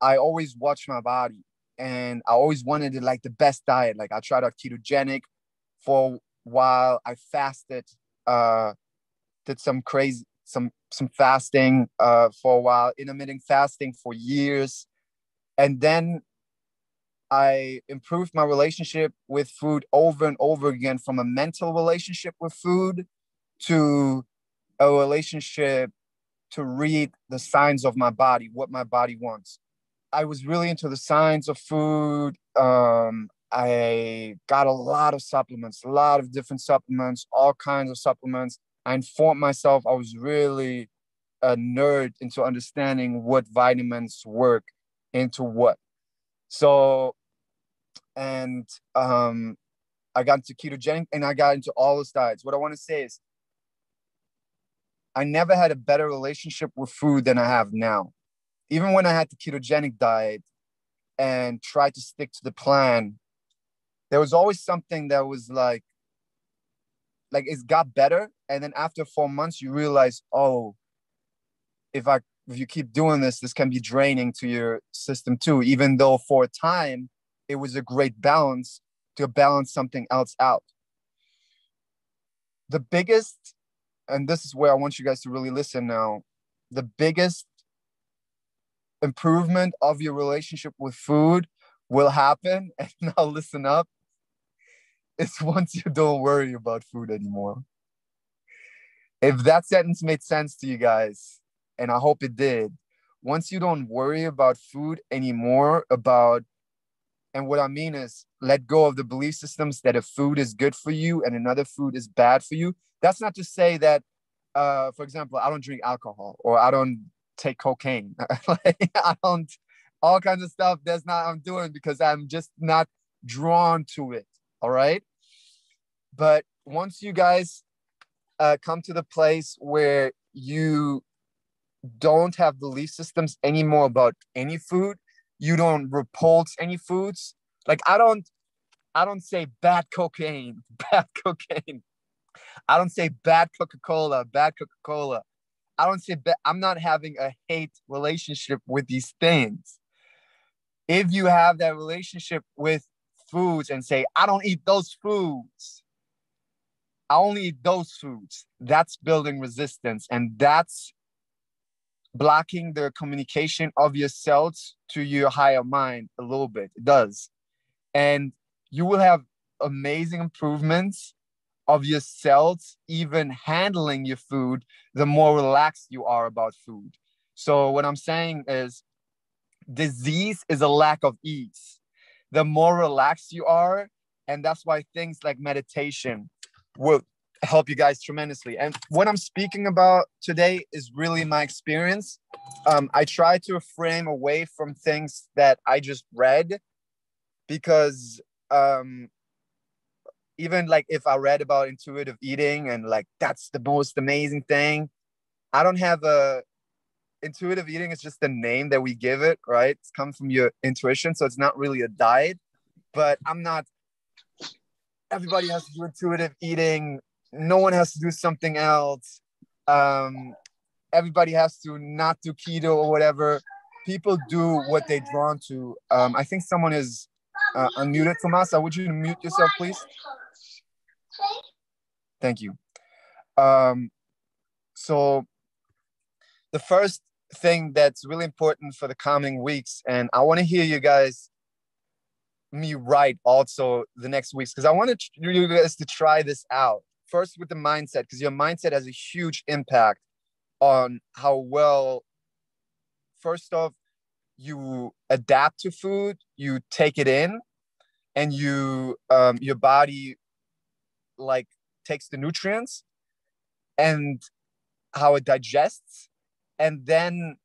I always watched my body, and I always wanted it like the best diet. Like I tried out ketogenic for a while. I fasted, did some crazy, some fasting for a while, intermittent fasting for years. And then I improved my relationship with food over and over again, from a mental relationship with food to a relationship to read the signs of my body, what my body wants. I was really into the science of food. I got a lot of supplements, a lot of different supplements, all kinds of supplements. I informed myself. I was really a nerd into understanding what vitamins work into what. So, and I got into ketogenic and I got into all those diets. What I want to say is I never had a better relationship with food than I have now. Even when I had the ketogenic diet and tried to stick to the plan, there was always something that was like it got better. And then after 4 months, you realize, oh, if you keep doing this, this can be draining to your system too, even though for a time it was a great balance to balance something else out. The biggest, and this is where I want you guys to really listen now, the biggest improvement of your relationship with food will happen, and now listen up, is once you don't worry about food anymore. If that sentence made sense to you guys, and I hope it did, once you don't worry about food anymore, and what I mean is let go of the belief systems that a food is good for you and another food is bad for you. That's not to say that, for example, I don't drink alcohol or I don't take cocaine. I don't, all kinds of stuff that's not I'm doing because I'm just not drawn to it. All right. But once you guys come to the place where you don't have belief systems anymore about any food, you don't repulse any foods. Like I don't say bad cocaine, bad cocaine. I don't say bad Coca-Cola, bad Coca-Cola. I don't say bad. I'm not having a hate relationship with these things. If you have that relationship with foods and say, I don't eat those foods, I only eat those foods, that's building resistance. And that's blocking the communication of your cells to your higher mind a little bit. It does. And you will have amazing improvements of your cells, even handling your food, the more relaxed you are about food. So what I'm saying is disease is a lack of ease. The more relaxed you are, and that's why things like meditation will help you guys tremendously. And what I'm speaking about today is really my experience. I try to frame away from things that I just read because even like if I read about intuitive eating and like that's the most amazing thing, I don't have intuitive eating is just the name that we give it, right? It's come from your intuition, so it's not really a diet. But everybody has to do intuitive eating. No one has to do something else. Everybody has to not do keto or whatever. People do what they're drawn to. I think someone is unmuted from us. I would you mute yourself, please? Thank you. So the first thing that's really important for the coming weeks, and I want to hear you guys me right also the next weeks, because I want you guys to try this out. First with the mindset, because your mindset has a huge impact on how well, first off, you adapt to food, you take it in, and your body like takes the nutrients and how it digests, and then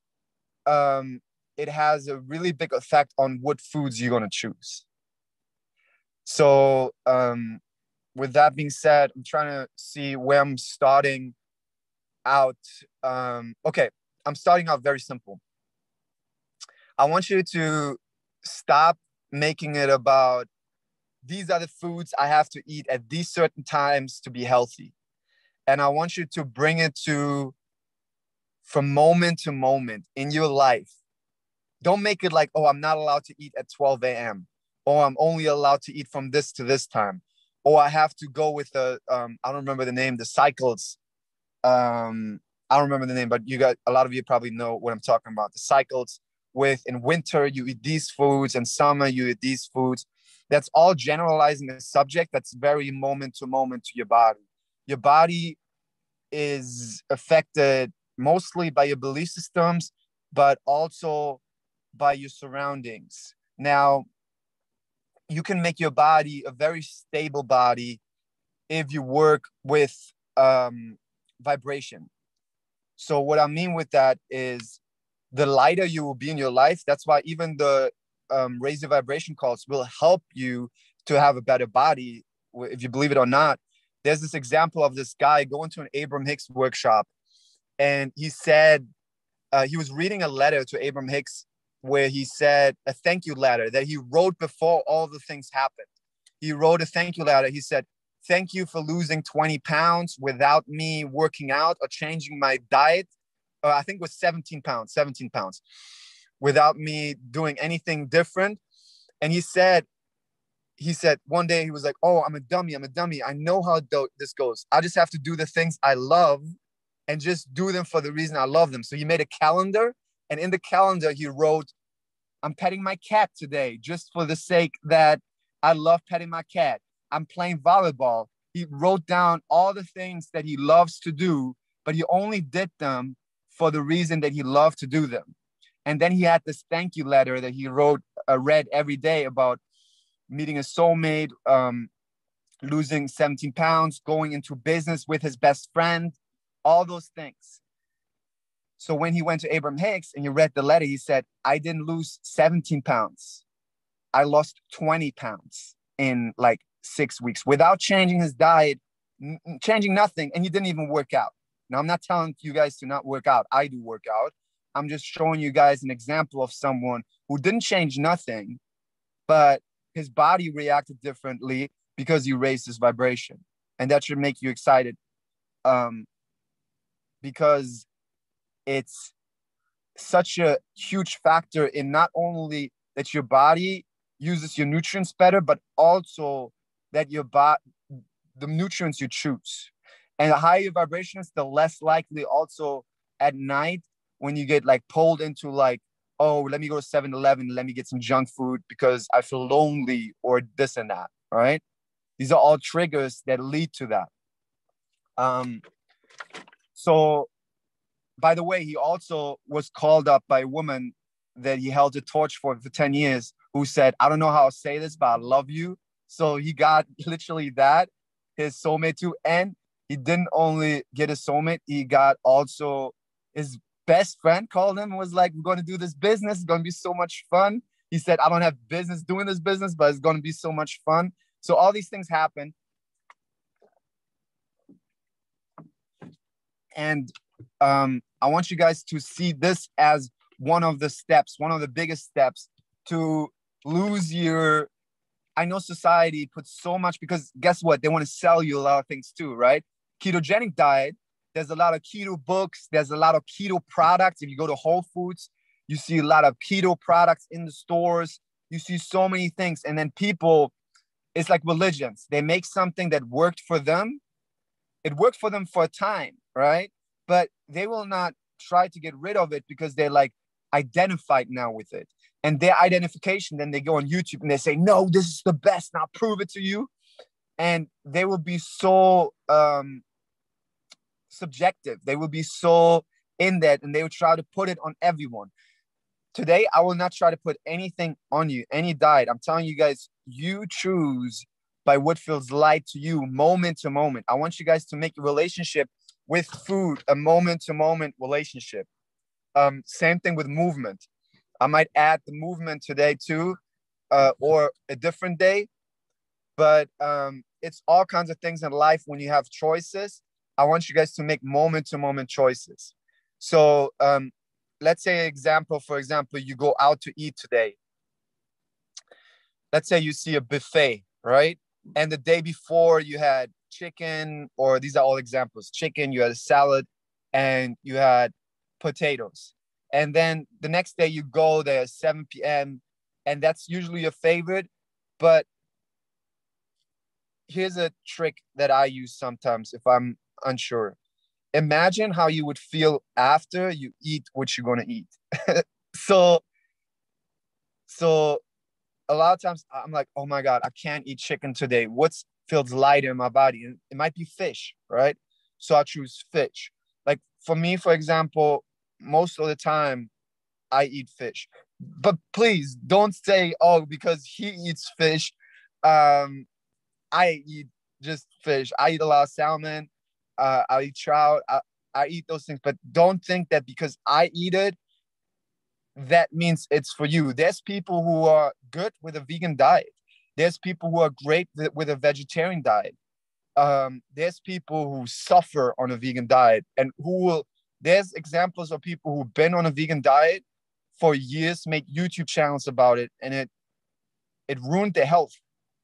it has a really big effect on what foods you're going to choose. So with that being said, I'm trying to see where I'm starting out. Okay, I'm starting out very simple. I want you to stop making it about these are the foods I have to eat at these certain times to be healthy. And I want you to bring it to from moment to moment in your life. Don't make it like, oh, I'm not allowed to eat at 12 a.m. or I'm only allowed to eat from this to this time, or I have to go with the I don't remember the name, the cycles. I don't remember the name, but you got a lot of you probably know what I'm talking about. The cycles with in winter you eat these foods, and summer you eat these foods. That's all generalizing a subject that's very moment to moment to your body. Your body is affected mostly by your belief systems, but also by your surroundings. Now, you can make your body a very stable body if you work with vibration. So what I mean with that is the lighter you will be in your life. That's why even the raise your vibration calls will help you to have a better body, if you believe it or not. There's this example of this guy going to an Abraham Hicks workshop, and he said he was reading a letter to Abraham Hicks where he said a thank you letter that he wrote before all the things happened. He wrote a thank you letter. He said, thank you for losing 20 pounds without me working out or changing my diet. I think it was 17 pounds without me doing anything different. And he said one day he was like, oh, I'm a dummy. I know how this goes. I just have to do the things I love and just do them for the reason I love them. So he made a calendar, and in the calendar he wrote, I'm petting my cat today just for the sake that I love petting my cat. I'm playing volleyball. He wrote down all the things that he loves to do, but he only did them for the reason that he loved to do them. And then he had this thank you letter that he read every day about meeting a soulmate, losing 17 pounds, going into business with his best friend, all those things. So when he went to Abraham Hicks and he read the letter, he said, I didn't lose 17 pounds. I lost 20 pounds in like 6 weeks without changing his diet, changing nothing. And he didn't even work out. Now, I'm not telling you guys to not work out. I do work out. I'm just showing you guys an example of someone who didn't change nothing, but his body reacted differently because he raised his vibration. And that should make you excited, because it's such a huge factor in not only that your body uses your nutrients better, but also that your body, the nutrients you choose. And the higher your vibration is, the less likely also at night when you get like pulled into like, oh, let me go to 7-Eleven, let me get some junk food because I feel lonely or this and that, all right? These are all triggers that lead to that. So, by the way, he also was called up by a woman that he held a torch for 10 years who said, I don't know how to say this, but I love you. So he got literally that, his soulmate too. And he didn't only get his soulmate, he got also his best friend called him and was like, we're going to do this business. It's going to be so much fun. He said, I don't have business doing this business, but it's going to be so much fun. So all these things happen. And I want you guys to see this as one of the steps, one of the biggest steps to lose your, I know society puts so much, because guess what? They want to sell you a lot of things too, right? Ketogenic diet, there's a lot of keto books. There's a lot of keto products. If you go to Whole Foods, you see a lot of keto products in the stores. You see so many things. And then people, it's like religions. They make something that worked for them. It worked for them for a time, right? But they will not try to get rid of it because they're like identified now with it. And their identification, then they go on YouTube and they say, no, this is the best. Now prove it to you. And they will be so subjective. They will be so in that, and they will try to put it on everyone. Today, I will not try to put anything on you, any diet. I'm telling you guys, you choose by what feels light to you, moment to moment. I want you guys to make a relationship with food, a moment to moment relationship. Same thing with movement. I might add the movement today too, or a different day. But it's all kinds of things in life. When you have choices, I want you guys to make moment to moment choices. So let's say for example, you go out to eat today. Let's say you see a buffet, right? And the day before you had chicken, or these are all examples, chicken, you had a salad, and you had potatoes. And then the next day you go there at 7 p.m. and that's usually your favorite. But here's a trick that I use sometimes if I'm unsure. Imagine how you would feel after you eat what you're gonna eat. So so a lot of times I'm like, oh my God, I can't eat chicken today. What's feels lighter in my body? And it might be fish, right? So I choose fish. Like for me, for example, most of the time I eat fish. But please don't say, oh, because he eats fish, um, I eat just fish. I eat a lot of salmon. I eat trout. I eat those things. But don't think that because I eat it, that means it's for you. There's people who are good with a vegan diet. There's people who are great with a vegetarian diet. There's people who suffer on a vegan diet and who will, there's examples of people who've been on a vegan diet for years, make YouTube channels about it, and it ruined their health.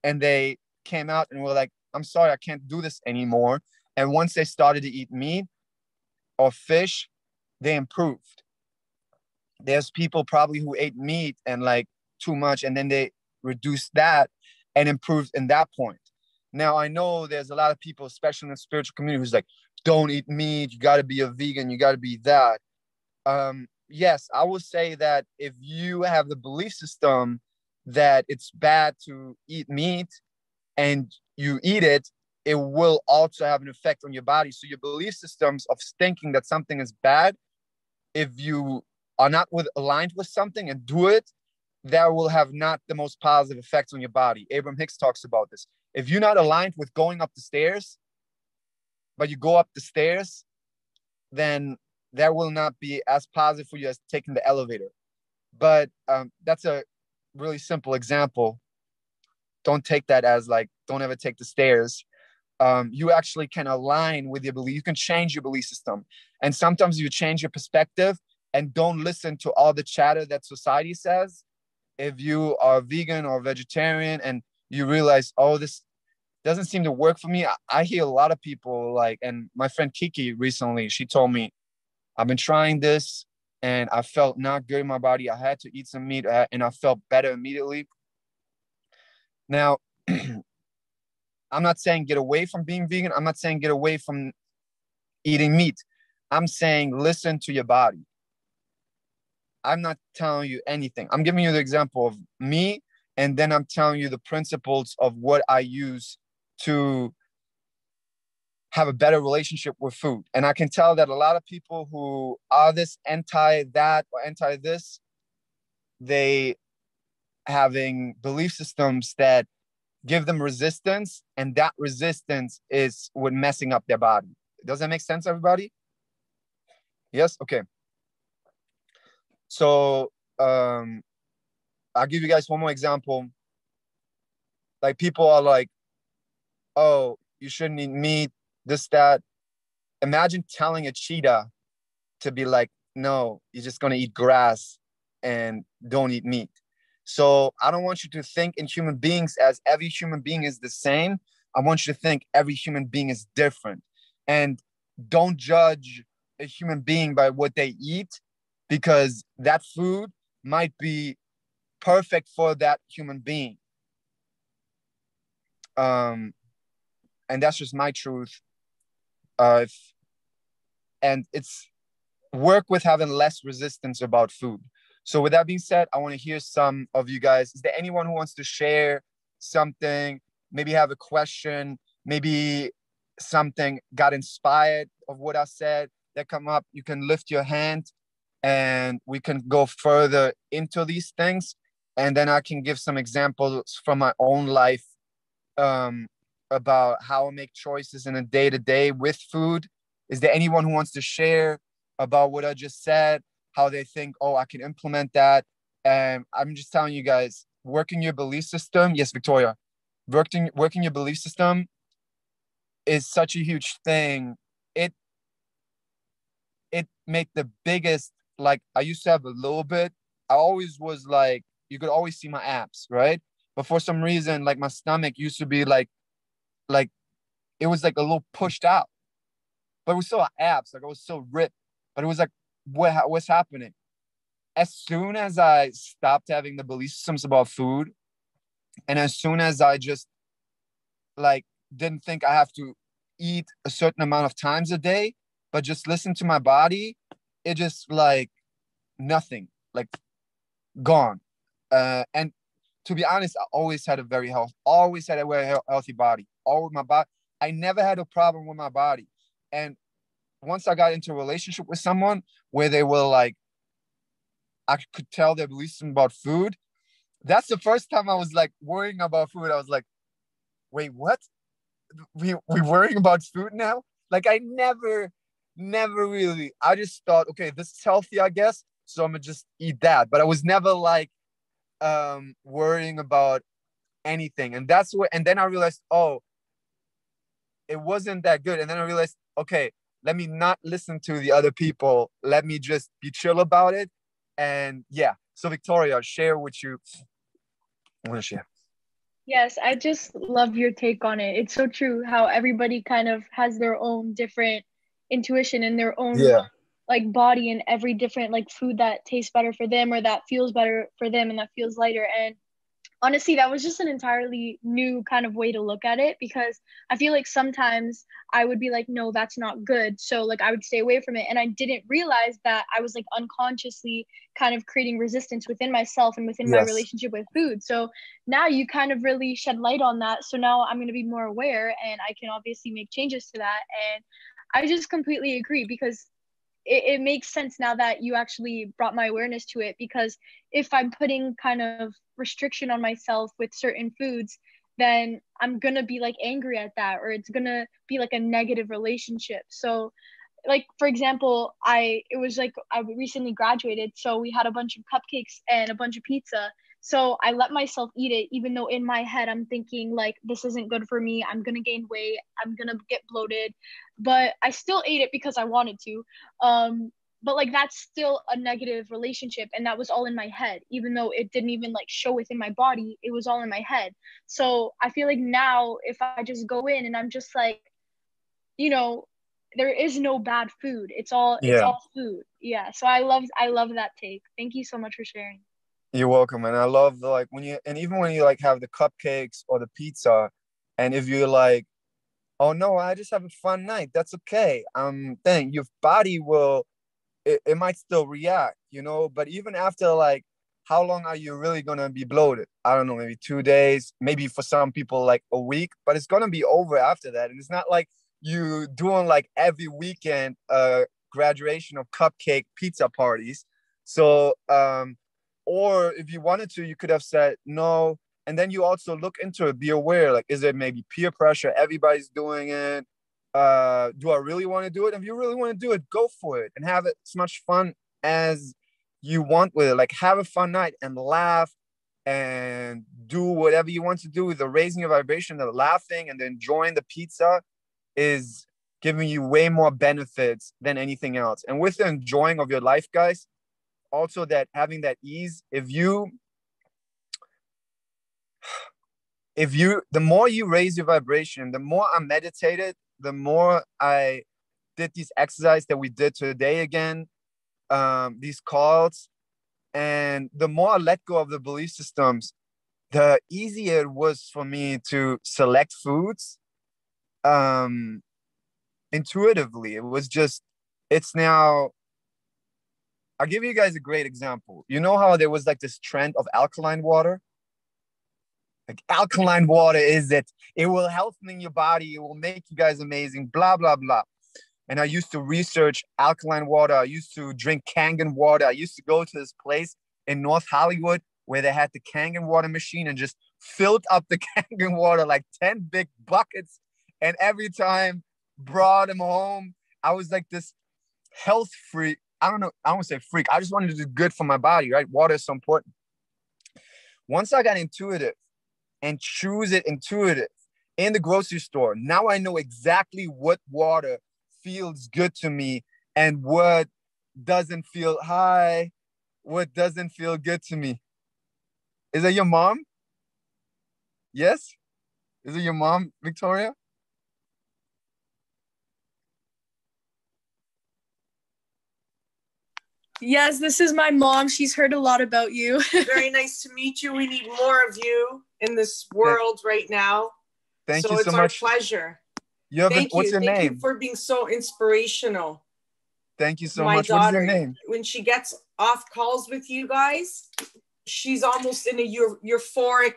And they came out and were like, I'm sorry, I can't do this anymore. And once they started to eat meat or fish, they improved. There's people probably who ate meat and like too much, and then they reduced that and improved in that point. Now I know there's a lot of people, especially in the spiritual community, who's like, don't eat meat, you got to be a vegan, you got to be that. Yes, I would say that if you have the belief system that it's bad to eat meat and you eat it, it will also have an effect on your body. So your belief systems of thinking that something is bad, if you are not aligned with something and do it, that will have not the most positive effects on your body. Abraham Hicks talks about this. If you're not aligned with going up the stairs, but you go up the stairs, then that will not be as positive for you as taking the elevator. But that's a really simple example. Don't take that as like, don't ever take the stairs. You actually can align with your belief. You can change your belief system. And sometimes you change your perspective and don't listen to all the chatter that society says. If you are vegan or vegetarian and you realize, oh, this doesn't seem to work for me. I hear a lot of people like, and my friend Kiki recently, she told me, I've been trying this and I felt not good in my body. I had to eat some meat and I felt better immediately. Now, I'm not saying get away from being vegan. I'm not saying get away from eating meat. I'm saying listen to your body. I'm not telling you anything. I'm giving you the example of me, and then I'm telling you the principles of what I use to have a better relationship with food. And I can tell that a lot of people who are this anti that or anti this, they having belief systems that give them resistance, and that resistance is what messing up their body. Does that make sense, everybody? Yes? Okay. So I'll give you guys one more example. Like people are like, oh, you shouldn't eat meat, this, that. Imagine telling a cheetah to be like, no, you're just gonna eat grass and don't eat meat. So I don't want you to think in human beings as every human being is the same. I want you to think every human being is different. And don't judge a human being by what they eat, because that food might be perfect for that human being. And that's just my truth. Uh, and it's work with having less resistance about food. So with that being said, I want to hear some of you guys. Is there anyone who wants to share something? Maybe have a question, maybe something got inspired of what I said that come up. You can lift your hand and we can go further into these things. And then I can give some examples from my own life um, about how I make choices in a day-to-day with food. Is there anyone who wants to share about what I just said, how they think, oh, I can implement that? And I'm just telling you guys, working your belief system. Yes, Victoria, working your belief system is such a huge thing. It made the biggest, like I used to have a little bit. I always was like, you could always see my abs, right? But for some reason, like my stomach used to be like it was like a little pushed out, but it was still abs. Like I was still ripped, but it was like, what's happening? as soon as I stopped having the belief systems about food, and as soon as I just like didn't think I have to eat a certain amount of times a day, but just listen to my body, it just like nothing, like gone. And to be honest, I always had a very healthy body. All with my body, I never had a problem with my body. And once I got into a relationship with someone where they were like, I could tell their beliefs about food. That's the first time I was like worrying about food. I was like, wait, what? We worrying about food now? Like I never really. I just thought, okay, this is healthy, I guess. So I'm gonna just eat that. But I was never like worrying about anything. And that's what and then I realized, oh, it wasn't that good. And then I realized, okay, let me not listen to the other people. Let me just be chill about it. And yeah. So Victoria, share what you want to share. Yes, I just love your take on it. It's so true how everybody kind of has their own different intuition and their own Yeah. like body and every different like food that tastes better for them or that feels better for them and that feels lighter. And honestly, that was just an entirely new kind of way to look at it because I feel like sometimes I would be like, no, that's not good. So like I would stay away from it. And I didn't realize that I was like unconsciously kind of creating resistance within myself and within my Yes. relationship with food. So now you kind of really shed light on that. So now I'm going to be more aware and I can obviously make changes to that. And I just completely agree because it makes sense now that you actually brought my awareness to it because if I'm putting kind of restriction on myself with certain foods, then I'm gonna be like angry at that or it's gonna be like a negative relationship. So like for example, I it was like I recently graduated, so we had a bunch of cupcakes and a bunch of pizza. So I let myself eat it, even though in my head I'm thinking like this isn't good for me. I'm gonna gain weight. I'm gonna get bloated, but I still ate it because I wanted to. But like that's still a negative relationship, and that was all in my head. Even though it didn't even like show within my body, it was all in my head. So I feel like now if I just go in and I'm just like, you know, there is no bad food. It's Yeah. all food. Yeah. So I love that take. Thank you so much for sharing. You're welcome. And I love the like when you and even when you like have the cupcakes or the pizza, and if you're like, oh no, I just have a fun night, that's okay. Then your body will it might still react, but even after like how long are you really gonna be bloated? I don't know, maybe 2 days, maybe for some people like a week, but it's gonna be over after that. And it's not like you doing like every weekend graduation of cupcake pizza parties. So or if you wanted to, you could have said no. And then you also look into it, be aware, like, is it maybe peer pressure? Everybody's doing it. Do I really want to do it? If you really want to do it, go for it and have it as much fun as you want with it. Like have a fun night and laugh and do whatever you want to do. The raising your vibration, the laughing and the enjoying the pizza is giving you way more benefits than anything else. And with the enjoying of your life, guys, also that having that ease, if you the more you raise your vibration, the more I meditated, the more I did these exercises that we did today again, these calls, and the more I let go of the belief systems, the easier it was for me to select foods um, intuitively. It was just, it's now, I'll give you guys a great example. You know how there was like this trend of alkaline water? Like alkaline water is it? It will health in your body. It will make you guys amazing, blah, blah, blah. And I used to research alkaline water. I used to drink Kangen water. I used to go to this place in North Hollywood where they had the Kangen water machine and just filled up the Kangen water like 10 big buckets. And every time brought them home. I was like this health freak. I don't know. I don't want to say freak. I just wanted to do good for my body, right? Water is so important. Once I got intuitive and choose it intuitive in the grocery store, now I know exactly what water feels good to me and what doesn't feel high, what doesn't feel good to me. Is that your mom? Yes? Is it your mom, Victoria? Yes, this is my mom. She's heard a lot about you. Very nice to meet you. We need more of you in this world right now. Thank you So so it's our much. pleasure. What's your Thank name? you for being so inspirational. Thank you so My much. daughter, what is your name? when she gets off calls with you guys, she's almost in a euphoric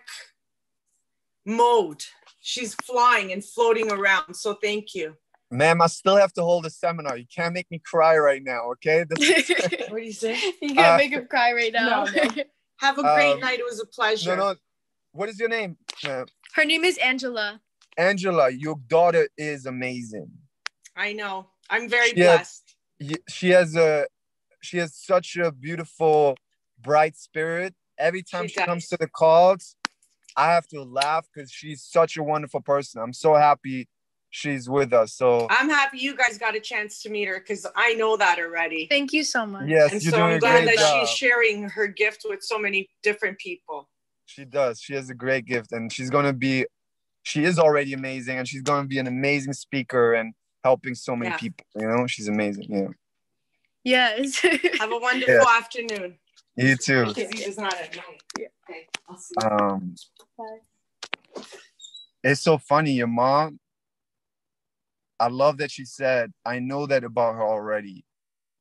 mode. She's flying and floating around. So thank you. Ma'am, I still have to hold a seminar. You can't make me cry right now, okay? What do you say? You can't make him cry right now. No. Have a great night. It was a pleasure. No. What is your name? Her name is Angela. Angela, your daughter is amazing. I know. I'm very blessed. She has such a beautiful, bright spirit. Every time she comes to the calls, I have to laugh because she's such a wonderful person. I'm so happy she's with us. So I'm happy you guys got a chance to meet her because I know that already. Thank you so much. Yes, and you're so doing I'm a glad great that job. she's sharing her gift with so many different people. She does. She has a great gift, and she is already amazing, and she's going to be an amazing speaker and helping so many people. You know, she's amazing. Yeah. Yes. Have a wonderful afternoon. You too. Because he does not at night. Yeah. Okay. I'll see you. Bye. It's so funny. Your mom, I love that she said, I know that about her already.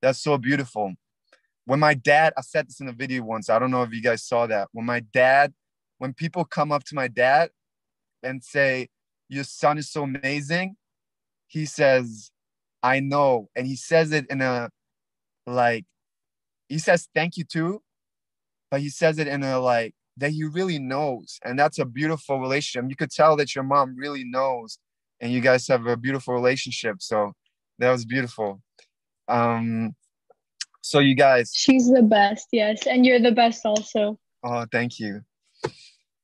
That's so beautiful. When my dad, I said this in a video once, I don't know if you guys saw that. When people come up to my dad and say, your son is so amazing, he says, I know. And he says it in a, he says thank you too, but he says it in a that he really knows. And that's a beautiful relationship. You could tell that your mom really knows and you guys have a beautiful relationship. So that was beautiful. So you guys. She's the best, yes. And you're the best also. Oh, thank you.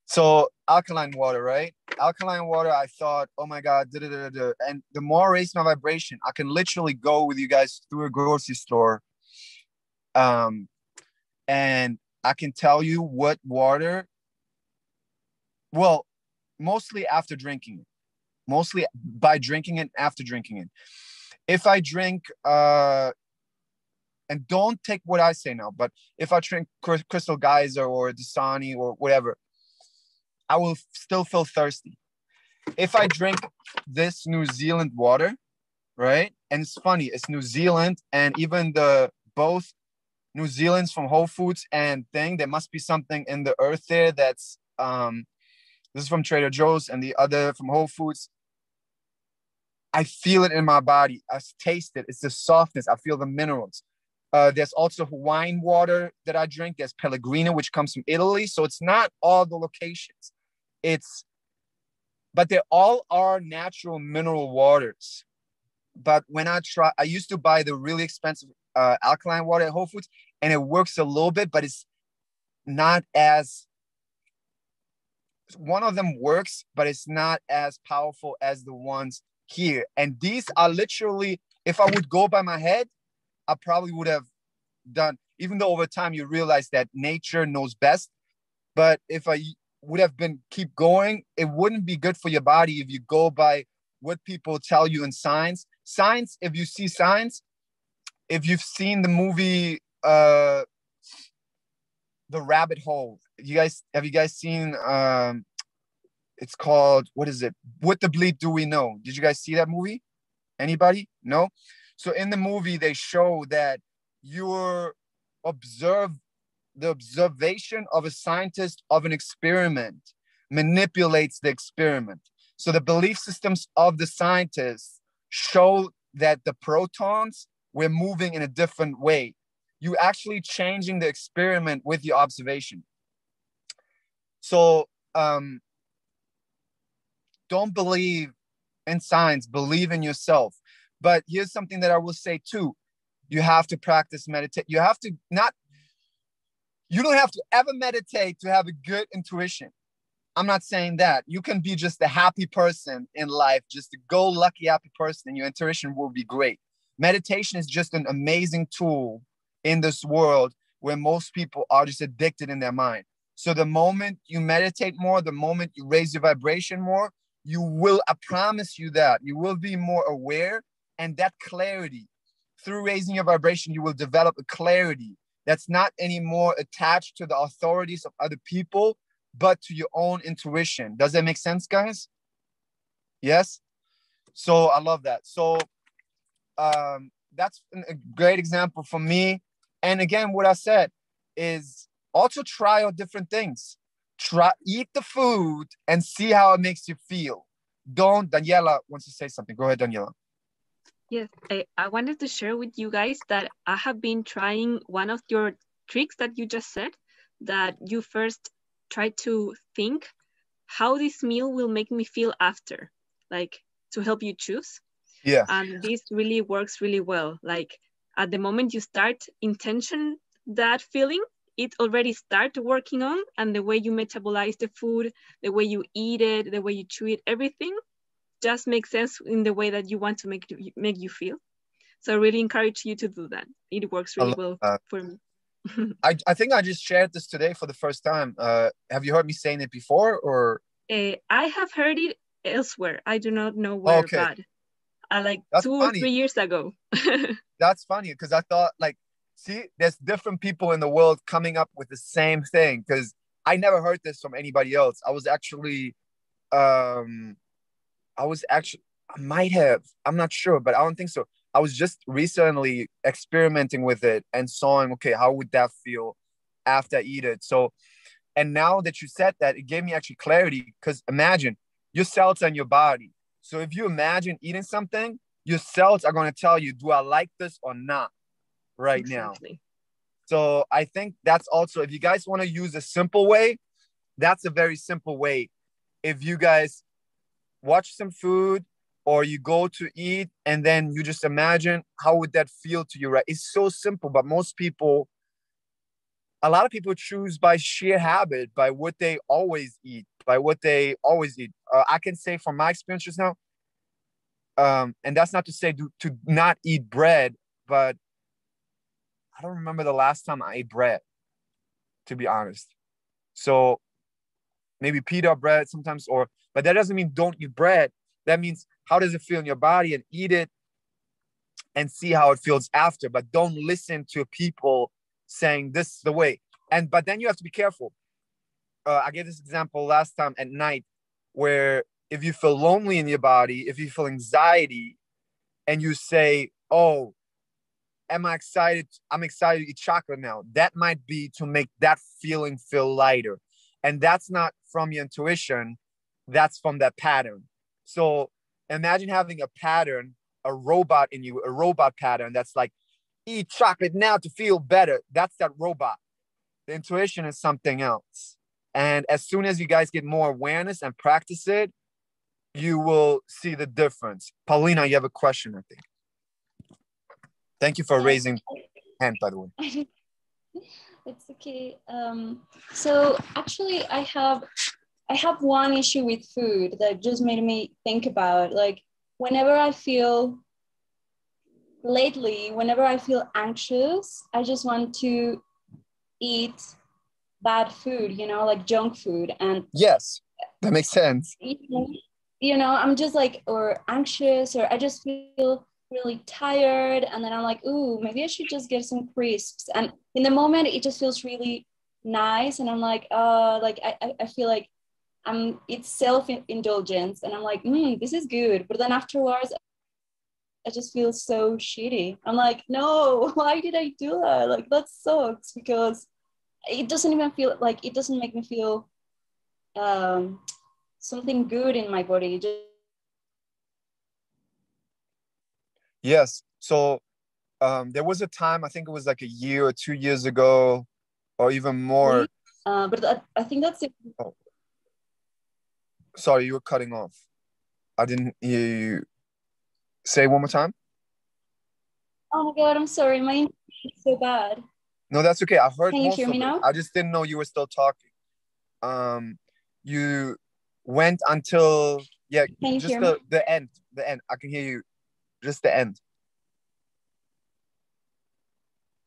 So alkaline water, right? Alkaline water, I thought, oh my God, and the more I raise my vibration, I can literally go with you guys through a grocery store. And I can tell you what water, well, mostly after drinking it, mostly by drinking it, after drinking it. If I drink, and don't take what I say now, but if I drink Crystal Geyser or Dasani or whatever, I will still feel thirsty. If I drink this New Zealand water, right? And it's funny, it's New Zealand, and even both New Zealand's from Whole Foods and there must be something in the earth there that's, this is from Trader Joe's and the other from Whole Foods. I feel it in my body. I taste it. It's the softness. I feel the minerals. There's also Hawaiian water that I drink. There's Pellegrino, which comes from Italy. So it's not all the locations. But they all are natural mineral waters. But when I used to buy the really expensive alkaline water at Whole Foods, and it works a little bit, but it's not as, one of them works, but it's not as powerful as the ones here. And these are literally, if I would go by my head, I probably would have done, even though over time you realize that nature knows best. But if I would have keep going, it wouldn't be good for your body if you go by what people tell you in science. Science, if you see science, if you've seen the movie The Rabbit Hole, have you guys seen it's called, what is it? What the Bleep Do We Know? Did you guys see that movie? Anybody? No? So in the movie, they show that the observation of a scientist of an experiment manipulates the experiment. So the belief systems of the scientists show that the protons were moving in a different way. You actually changing the experiment with your observation. So don't believe in science, believe in yourself. But here's something that I will say too. You have to practice meditate. You don't have to ever meditate to have a good intuition. I'm not saying that. You can be just a happy person in life, just a go-lucky happy person, and your intuition will be great. Meditation is just an amazing tool in this world where most people are just addicted in their mind. So the moment you meditate more, the moment you raise your vibration more, I promise you that, you will be more aware, and that clarity through raising your vibration, you will develop a clarity that's not anymore attached to the authorities of other people, but to your own intuition. Does that make sense, guys? Yes? So I love that. So that's a great example for me. And again, what I said is also try out different things. Eat the food and see how it makes you feel. Daniela wants to say something. Go ahead, Daniela. Yes, I wanted to share with you guys that I have been trying one of your tricks that you just said, that you first try to think how this meal will make me feel after, like to help you choose. Yeah. And this really works really well. Like at the moment you start intention that feeling, it already start working on, and the way you metabolize the food, the way you eat it, the way you chew it, everything just makes sense in the way that you want to make you feel. So I really encourage you to do that. It works really well for me. I think I just shared this today for the first time. Have you heard me saying it before, or? I have heard it elsewhere. I do not know where, but like that's 2 or 3 years ago. That's funny because I thought, like, see, there's different people in the world coming up with the same thing, because I never heard this from anybody else. I might have, I'm not sure, but I don't think so. I was just recently experimenting with it and saw, okay, how would that feel after I eat it? So, and now that you said that, it gave me actually clarity, because imagine your cells in your body. So if you imagine eating something, your cells are going to tell you, do I like this or not right now? So I think that's also, if you guys want to use a simple way, that's a very simple way. If you guys watch some food or you go to eat and then you just imagine, how would that feel to you, right? It's so simple, but a lot of people choose by sheer habit, by what they always eat, I can say from my experience just now, and that's not to say to not eat bread, but I don't remember the last time I ate bread, to be honest. So maybe pita bread sometimes, but that doesn't mean don't eat bread. That means, how does it feel in your body, and eat it and see how it feels after. But don't listen to people saying this is the way. But then you have to be careful. I gave this example last time at night, where if you feel lonely in your body, if you feel anxiety, and you say, oh, I'm excited to eat chocolate now, that might be to make that feeling feel lighter. And that's not from your intuition, that's from that pattern. So imagine having a pattern, a robot in you, a robot pattern that's like, eat chocolate now to feel better. That's that robot. The intuition is something else. And as soon as you guys get more awareness and practice it, you will see the difference. Paulina, you have a question, I think. Thank you for raising hand, by the way. It's okay. So actually, I have one issue with food that just made me think about, like, whenever I feel anxious, I just want to eat bad food, like junk food. And yes, that makes sense. I'm just like, or anxious, or I just feel really tired, and then I'm like, ooh, maybe I should just get some crisps. And in the moment, it just feels really nice, and I'm like, I feel like it's self-indulgence, and I'm like, this is good. But then afterwards, I just feel so shitty. I'm like, no, why did I do that? Like, that sucks, because it doesn't even feel like, it doesn't make me feel something good in my body. Yes. So there was a time, I think it was like a year or 2 years ago, or even more. But I think that's it. Oh. Sorry, you were cutting off. I didn't hear you. Say one more time. Oh my God, I'm sorry. My English is so bad. No, that's okay. I heard Can you hear me now? I just didn't know you were still talking. You went until, yeah, just the end. The end. I can hear you. Just the end.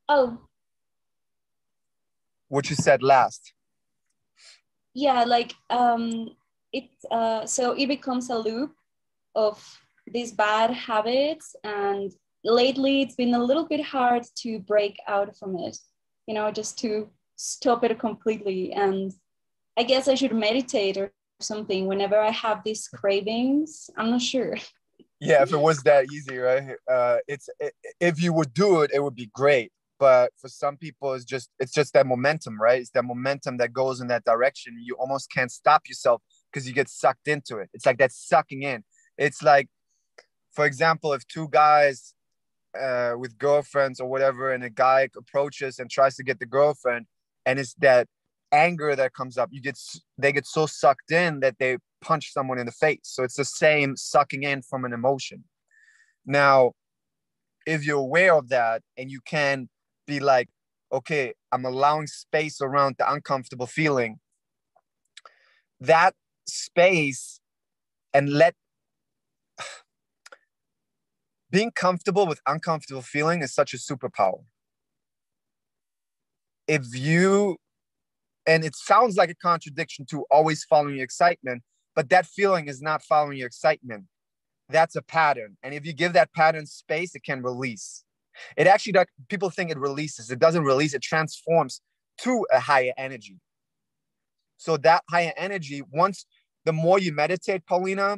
Oh. What you said last. Yeah, like so it becomes a loop of these bad habits, and lately it's been a little bit hard to break out from it, just to stop it completely. And I guess I should meditate or something whenever I have these cravings. I'm not sure. Yeah, if it was that easy, right? If you would do it, it would be great. But for some people, it's just that momentum, right? It's that momentum that goes in that direction. You almost can't stop yourself because you get sucked into it. It's like that sucking in. It's like, for example, if two guys with girlfriends or whatever, and a guy approaches and tries to get the girlfriend, and it's that anger that comes up. They get so sucked in that they punch someone in the face. So it's the same sucking in from an emotion. Now, if you're aware of that and you can be like, okay, I'm allowing space around the uncomfortable feeling, that space, and being comfortable with uncomfortable feeling is such a superpower. And it sounds like a contradiction to always following your excitement, but that feeling is not following your excitement. That's a pattern. And if you give that pattern space, it can release. It actually, people think it releases. It doesn't release, it transforms to a higher energy. So that higher energy, the more you meditate, Paulina,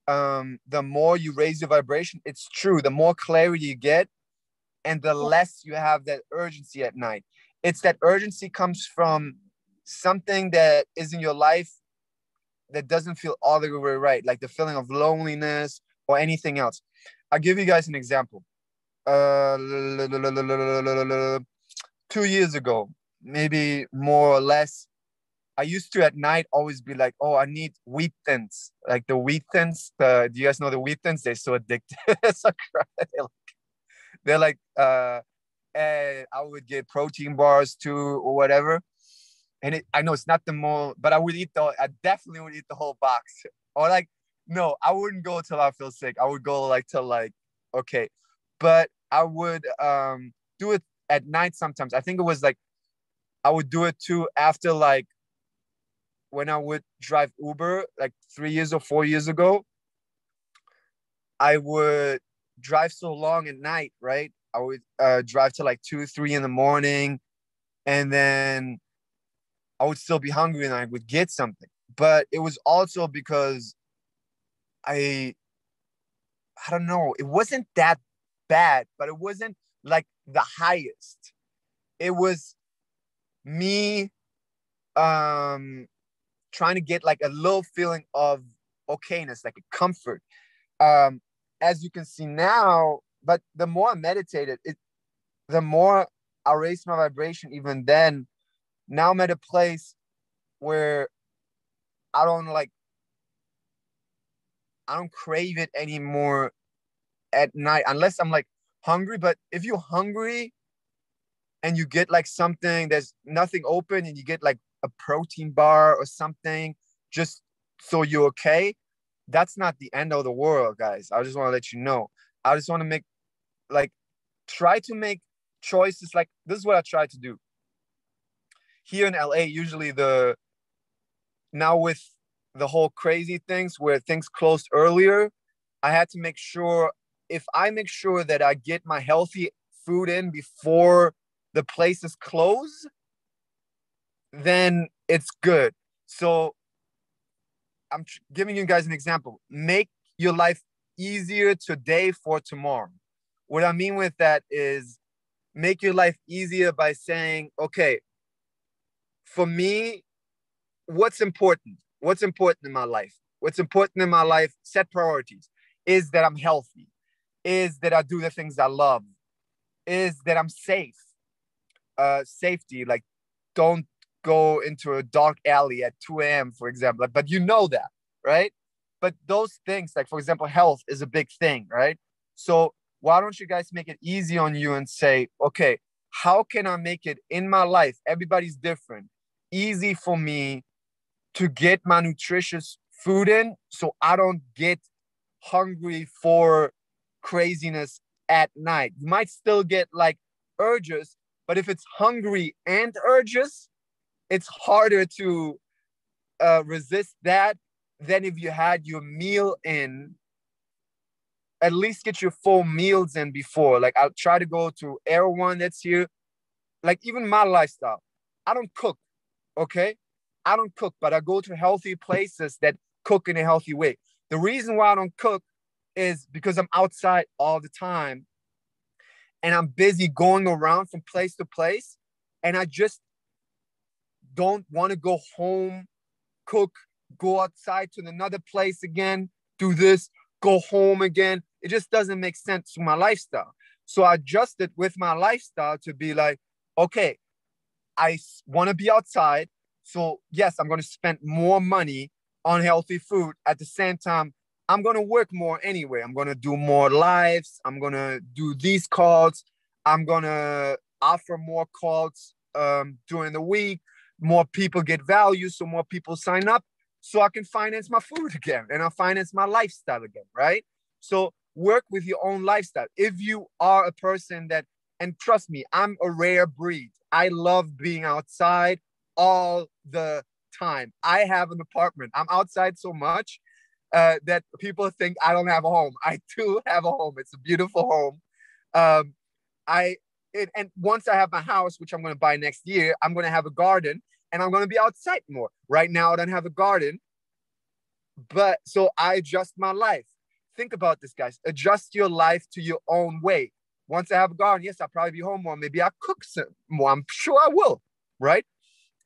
the more you raise your vibration. It's true. The more clarity you get, and the less you have that urgency at night. It's that urgency comes from something that is in your life that doesn't feel all the way right, like the feeling of loneliness or anything else. I'll give you guys an example. 2 years ago, maybe more or less, I used to at night always be like, oh, I need wheat thins. Like the wheat thins. Do you guys know the wheat thins? They're so addictive. So they're like, and I would get protein bars too or whatever. And I know it's not the more, but I definitely would eat the whole box. Or like, no, I wouldn't go till I feel sick. I would go like till like, okay. But I would do it at night sometimes. I think it was like, I would do it too after like, when I would drive Uber like 3 years or 4 years ago. I would drive so long at night, right? I would drive to like 2, 3 in the morning, and then I would still be hungry and I would get something. But it was also because I don't know, it wasn't that bad, but it wasn't like the highest. It was me trying to get like a little feeling of okayness, like a comfort. As you can see now, but the more I meditated, the more I raised my vibration. Even then, now I'm at a place where I don't crave it anymore at night, unless I'm like hungry. But if you're hungry and you get like something, there's nothing open, and you get like a protein bar or something, just so you're okay, that's not the end of the world, guys. I just want to let you know. I just want to try to make choices. Like, this is what I try to do. Here in LA, usually now with the whole crazy things where things closed earlier, I had to make sure, if I make sure that I get my healthy food in before the places close, then it's good. So I'm giving you guys an example. Make your life easier today for tomorrow. What I mean with that is, make your life easier by saying, okay, for me, what's important? What's important in my life? What's important in my life? Set priorities. Is that I'm healthy? Is that I do the things I love? Is that I'm safe? Safety, like, don't go into a dark alley at 2 a.m., for example. But you know that, right? But those things, like, for example, health is a big thing, right? So why don't you guys make it easy on you and say, okay, how can I make it in my life? Everybody's different. Easy for me to get my nutritious food in, so I don't get hungry for craziness at night. You might still get like urges, but if it's hungry and urges, it's harder to resist that than if you had your meal in at least get your full meals in before. Like I'll try to go to everyone that's here. Like even my lifestyle, I don't cook, okay? I don't cook, but I go to healthy places that cook in a healthy way. The reason why I don't cook is because I'm outside all the time and I'm busy going around from place to place. And I just don't want to go home, cook, go outside to another place again, do this, go home again. It just doesn't make sense to my lifestyle. So I adjusted with my lifestyle to be like, okay, I want to be outside. So yes, I'm going to spend more money on healthy food. At the same time, I'm going to work more anyway. I'm going to do more lives. I'm going to do these calls. I'm going to offer more calls during the week. More people get value, so more people sign up, so I can finance my food again and I finance my lifestyle again, right? So work with your own lifestyle. If you are a person that, and trust me, I'm a rare breed. I love being outside all the time. I have an apartment. I'm outside so much that people think I don't have a home. I do have a home. It's a beautiful home. And once I have my house, which I'm going to buy next year, I'm going to have a garden and I'm going to be outside more. Right now, I don't have a garden, but so I adjust my life. Think about this, guys. Adjust your life to your own way. Once I have a garden, yes, I'll probably be home more. Maybe I'll cook some more. I'm sure I will, right?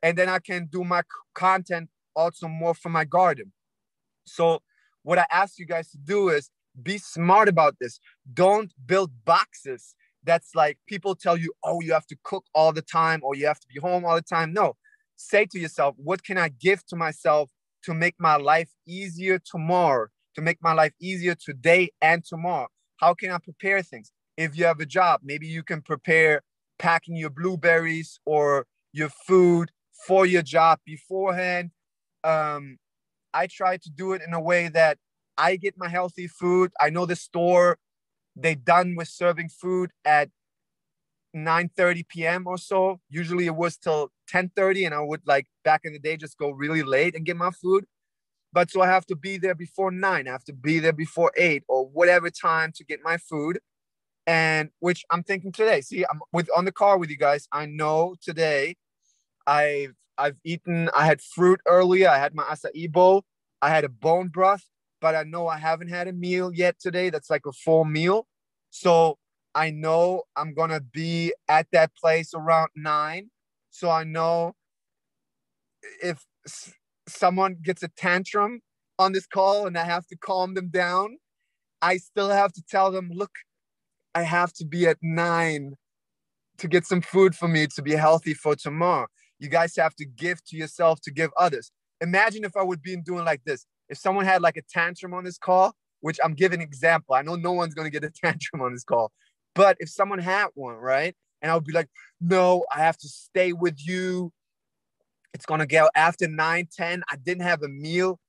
And then I can do my content also more from my garden. So what I ask you guys to do is be smart about this. Don't build boxes. That's like people tell you, oh, you have to cook all the time or you have to be home all the time. No, say to yourself, what can I give to myself to make my life easier tomorrow, to make my life easier today and tomorrow? How can I prepare things? If you have a job, maybe you can prepare packing your blueberries or your food for your job beforehand. I try to do it in a way that I get my healthy food. I know the store, they done with serving food at 9:30 p.m. or so. Usually it was till 10:30, and I would, like back in the day, just go really late and get my food. But so I have to be there before 9. I have to be there before 8 or whatever time to get my food. And which I'm thinking today. See, I'm on the car with you guys. I know today I've eaten, I had fruit earlier. I had my acai bowl. I had a bone broth, but I know I haven't had a meal yet today. That's like a full meal. So I know I'm going to be at that place around 9. So I know if someone gets a tantrum on this call and I have to calm them down, I still have to tell them, look, I have to be at 9 to get some food for me to be healthy for tomorrow. You guys have to give to yourself to give others. Imagine if I would be doing like this. If someone had like a tantrum on this call, which I'm giving an example. I know no one's going to get a tantrum on this call. But if someone had one, right? And I would be like, no, I have to stay with you. It's going to get after 9, 10. I didn't have a meal.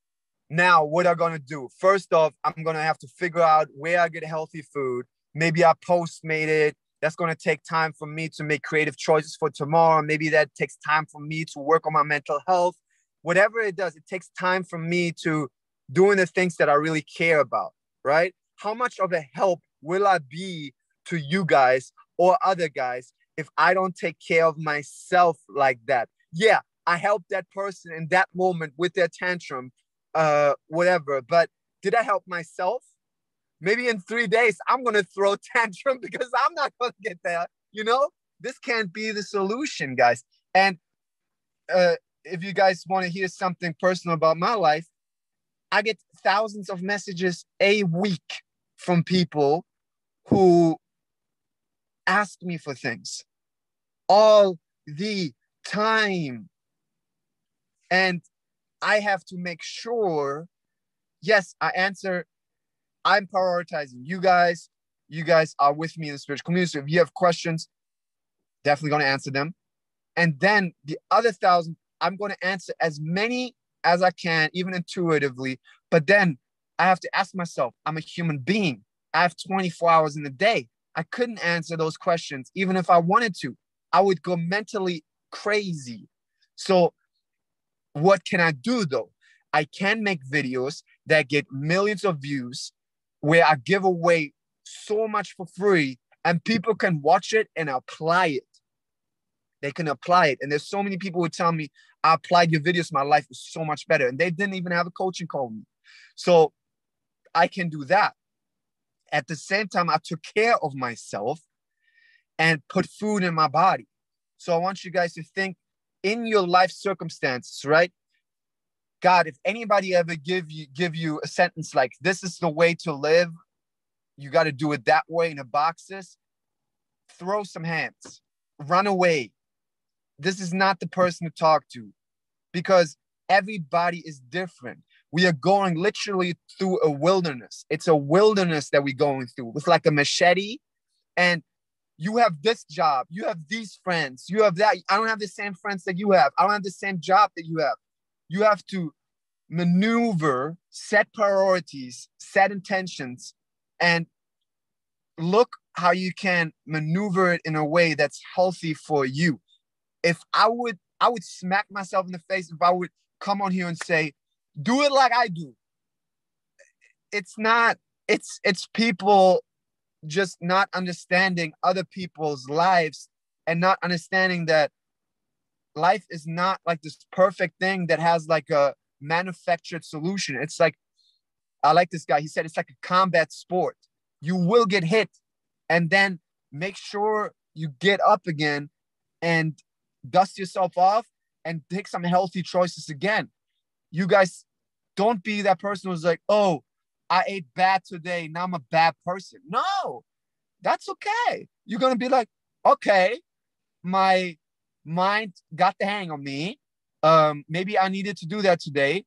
Now, what am I going to do? First off, I'm going to have to figure out where I get healthy food. Maybe I Postmate it. That's going to take time for me to make creative choices for tomorrow. Maybe that takes time for me to work on my mental health. Whatever it does, it takes time for me to doing the things that I really care about, right? How much of a help will I be to you guys or other guys if I don't take care of myself like that? Yeah, I helped that person in that moment with their tantrum, whatever. But did I help myself? Maybe in 3 days, I'm going to throw tantrum because I'm not going to get there. You know, this can't be the solution, guys. And if you guys want to hear something personal about my life, I get thousands of messages a week from people who ask me for things all the time. And I have to make sure, yes, I answer. I'm prioritizing you guys. You guys are with me in the spiritual community. So if you have questions, definitely going to answer them. And then the other 1,000, I'm going to answer as many as I can, even intuitively. But then I have to ask myself, I'm a human being. I have 24 hours in a day. I couldn't answer those questions, even if I wanted to. I would go mentally crazy. So what can I do, though? I can make videos that get millions of views where I give away so much for free and people can watch it and apply it. They can apply it. And there's so many people who tell me, I applied your videos, my life is so much better. And they didn't even have a coaching call with me. So I can do that. At the same time, I took care of myself and put food in my body. So I want you guys to think in your life circumstances, right? God, if anybody ever give you a sentence like, this is the way to live, you got to do it that way in the boxes, throw some hands, run away. This is not the person to talk to, because everybody is different. We are going literally through a wilderness. It's a wilderness that we're going through with like a machete. And you have this job, you have these friends, you have that. I don't have the same friends that you have. I don't have the same job that you have. You have to maneuver, set priorities, set intentions, and look how you can maneuver it in a way that's healthy for you. If I would smack myself in the face if I would come on here and say, do it like I do. It's not, it's people just not understanding other people's lives and not understanding that life is not like this perfect thing that has like a manufactured solution. It's like, I like this guy. He said, it's like a combat sport. You will get hit and then make sure you get up again and dust yourself off and take some healthy choices again. You guys don't be that person who's like, oh, I ate bad today, now I'm a bad person. No, that's okay. You're going to be like, okay, my mind got the hang of me. Maybe I needed to do that today.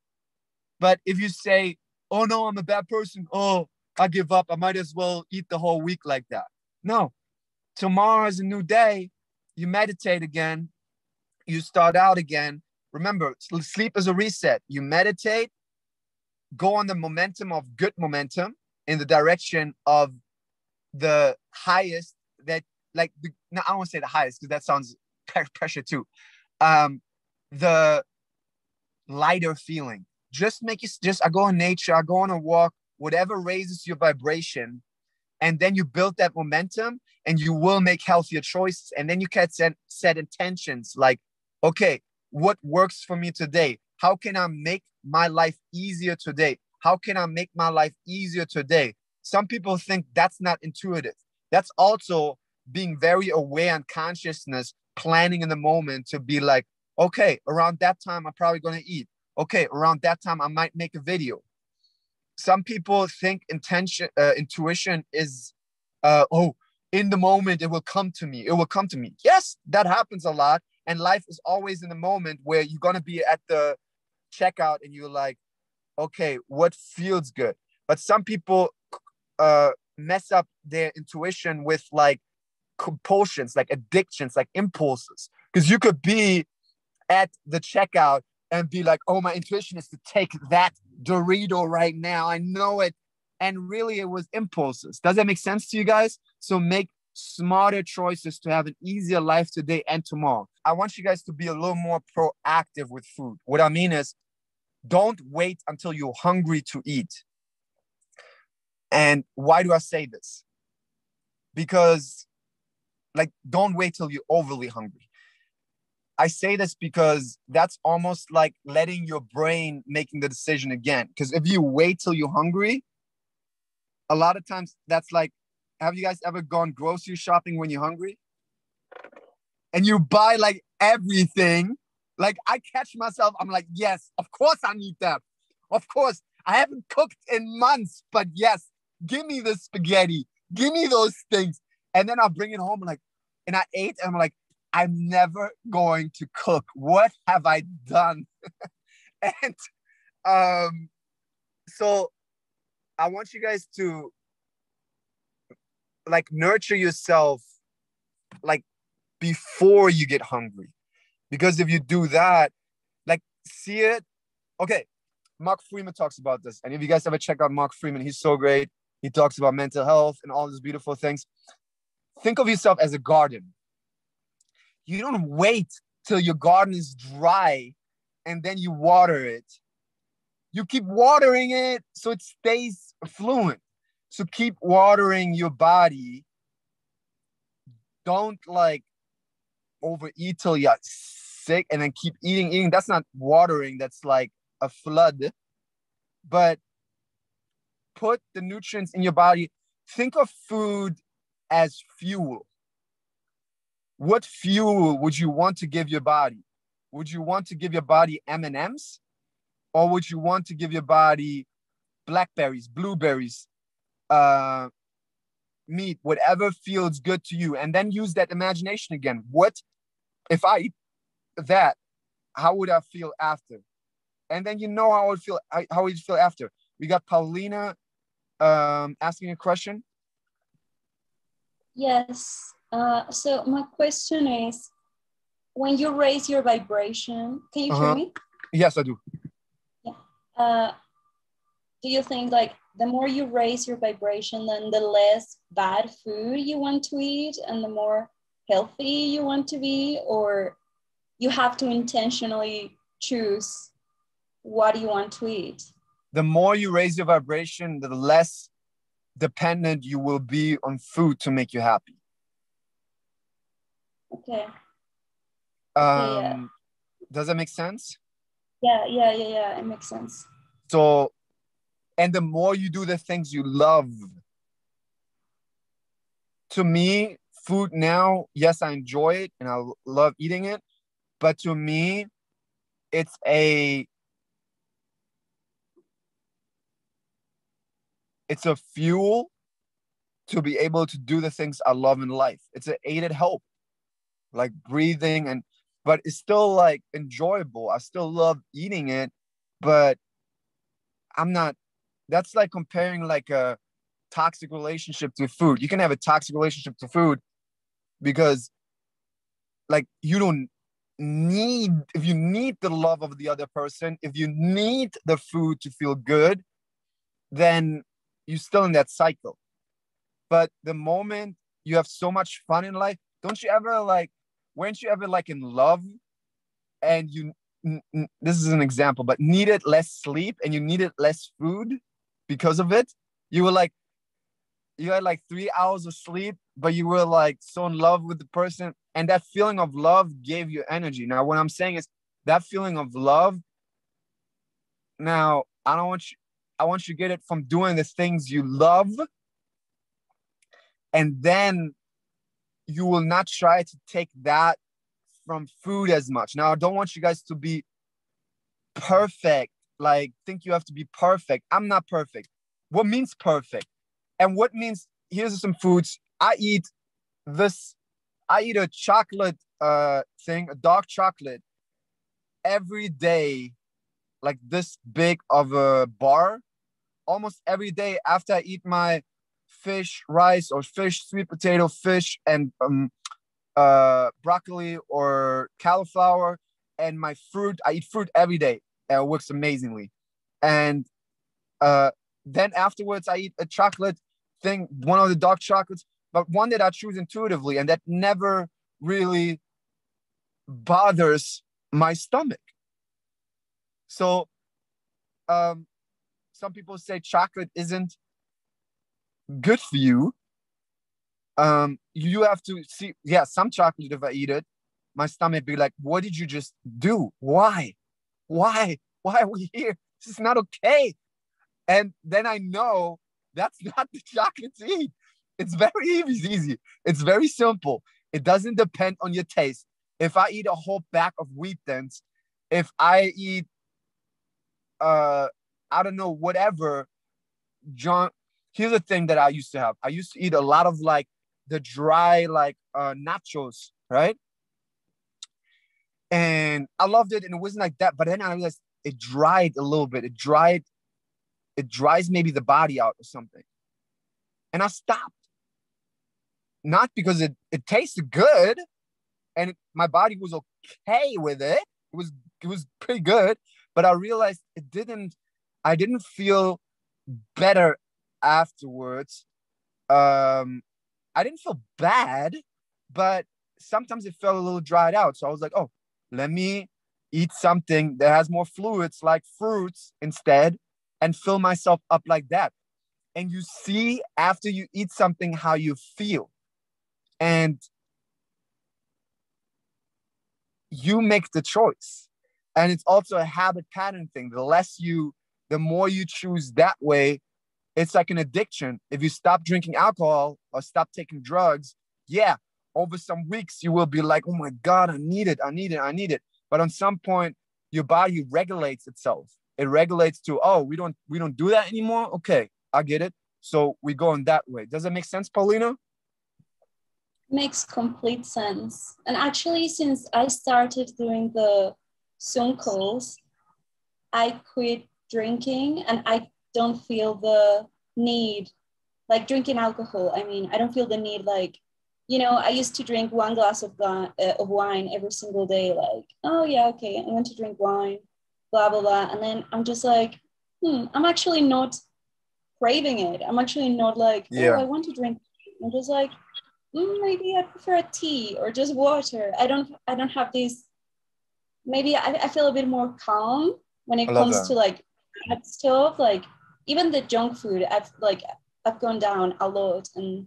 But if you say, oh no, I'm a bad person, oh, I give up, I might as well eat the whole week like that. No, tomorrow is a new day. You meditate again. You start out again. Remember, sleep is a reset. You meditate, go on the momentum of good momentum in the direction of the highest that, like, no, I don't want to say the highest because that sounds pressure too. The lighter feeling. Just make it, I go in nature, I go on a walk, whatever raises your vibration. And then you build that momentum and you will make healthier choices. And then you can set intentions like, okay, what works for me today? How can I make my life easier today? How can I make my life easier today? Some people think that's not intuitive. That's also being very aware and consciousness, planning in the moment to be like, okay, around that time, I'm probably going to eat. Okay, around that time, I might make a video. Some people think intuition is, in the moment, it will come to me. It will come to me. Yes, that happens a lot. And life is always in the moment where you're going to be at the checkout and you're like, okay, what feels good? But some people mess up their intuition with like compulsions, like addictions, like impulses. Because you could be at the checkout and be like, oh, my intuition is to take that Dorito right now. I know it. And really it was impulses. Does that make sense to you guys? So make smarter choices to have an easier life today and tomorrow. I want you guys to be a little more proactive with food. What I mean is, don't wait until you're hungry to eat. And why do I say this? Because, like, don't wait till you're overly hungry. I say this because that's almost like letting your brain making the decision again. Because if you wait till you're hungry, a lot of times that's like, have you guys ever gone grocery shopping when you're hungry? And you buy like everything. Like I catch myself, I'm like, yes, of course I need that. Of course, I haven't cooked in months, but yes, give me the spaghetti. Give me those things. And then I'll bring it home and I ate and I'm like, I'm never going to cook. What have I done? And so I want you guys to like nurture yourself like before you get hungry. Because if you do that, like see it. Okay, Mark Freeman talks about this. And if you guys ever check out Mark Freeman, he's so great. He talks about mental health and all these beautiful things. Think of yourself as a garden. You don't wait till your garden is dry and then you water it. You keep watering it so it stays fluent. So keep watering your body. Don't like overeat till you're sick and then keep eating. That's not watering. That's like a flood. But put the nutrients in your body. Think of food as fuel. What fuel would you want to give your body? Would you want to give your body M&Ms? Or would you want to give your body blackberries, blueberries, meat, whatever feels good to you? And then use that imagination again. What if I eat that? How would I feel after? And then you know how I would feel. How would you feel after? We got Paulina asking a question. Yes. So my question is, when you raise your vibration, can you hear me? Yes, I do. Yeah. Do you think like the more you raise your vibration, then the less bad food you want to eat and the more healthy you want to be, or you have to intentionally choose what you want to eat? The more you raise your vibration, the less dependent you will be on food to make you happy. Okay. Yeah. Does that make sense? Yeah, it makes sense. So, and the more you do the things you love. To me, food now, yes, I enjoy it and I love eating it, but to me, it's a fuel to be able to do the things I love in life. It's an aided help, like breathing, but it's still like enjoyable. I still love eating it, but that's like comparing like a toxic relationship to food. You can have a toxic relationship to food because like you don't need, if you need the love of the other person, if you need the food to feel good, then you're still in that cycle. But the moment you have so much fun in life, weren't you ever like in love and this is an example, but needed less sleep and you needed less food because of it? You had like 3 hours of sleep, but you were like so in love with the person, and that feeling of love gave you energy. Now, what I'm saying is that feeling of love, now I want you to get it from doing the things you love, and then you will not try to take that from food as much. Now, I don't want you guys to be perfect, like think you have to be perfect. I'm not perfect. What means perfect? And what means, here's some foods. I eat a chocolate thing, a dark chocolate, every day, like this big of a bar, almost every day after I eat my fish, rice, or fish, sweet potato, fish, and broccoli or cauliflower, and my fruit. I eat fruit every day. And it works amazingly. And then afterwards, I eat a chocolate thing, one of the dark chocolates, but one that I choose intuitively and that never really bothers my stomach. So some people say chocolate isn't good for you. You have to see, yeah, some chocolate, if I eat it, my stomach be like, what did you just do? Why are we here? This is not okay. And then I know that's not the chocolate to eat. It's very easy. It's very simple. It doesn't depend on your taste. If I eat a whole bag of wheat thins, if I eat, I don't know, whatever, John, here's the thing that I used to have. I used to eat a lot of like the dry, like nachos, right? And I loved it and it wasn't like that. But then I realized it dried a little bit. It dries maybe the body out or something. And I stopped. Not because it tasted good and my body was okay with it. It was pretty good, but I realized I didn't feel better afterwards. I didn't feel bad, but sometimes it felt a little dried out. So I was like, oh, let me eat something that has more fluids like fruits instead and fill myself up like that. and you see after you eat something how you feel. And you make the choice. And it's also a habit pattern thing. The more you choose that way, it's like an addiction. If you stop drinking alcohol or stop taking drugs, yeah, over some weeks you will be like, oh my God, I need it, I need it, I need it. But on some point, your body regulates itself. It regulates to, oh, we don't do that anymore. Okay, I get it. So we go in that way. Does that make sense, Paulina? Makes complete sense. And actually, since I started doing the Zoom calls, I quit drinking and I don't feel the need, like drinking alcohol. I mean, I don't feel the need, like, you know, I used to drink 1 glass of wine every single day, like, oh yeah, okay, I want to drink wine, blah, blah, blah. And then I'm just like, I'm actually not craving it. I'm actually not like, oh, I want to drink. I'm just like, maybe I prefer a tea or just water. I don't have this, maybe I feel a bit more calm when it comes to like that stuff. Like even the junk food, I've gone down a lot, and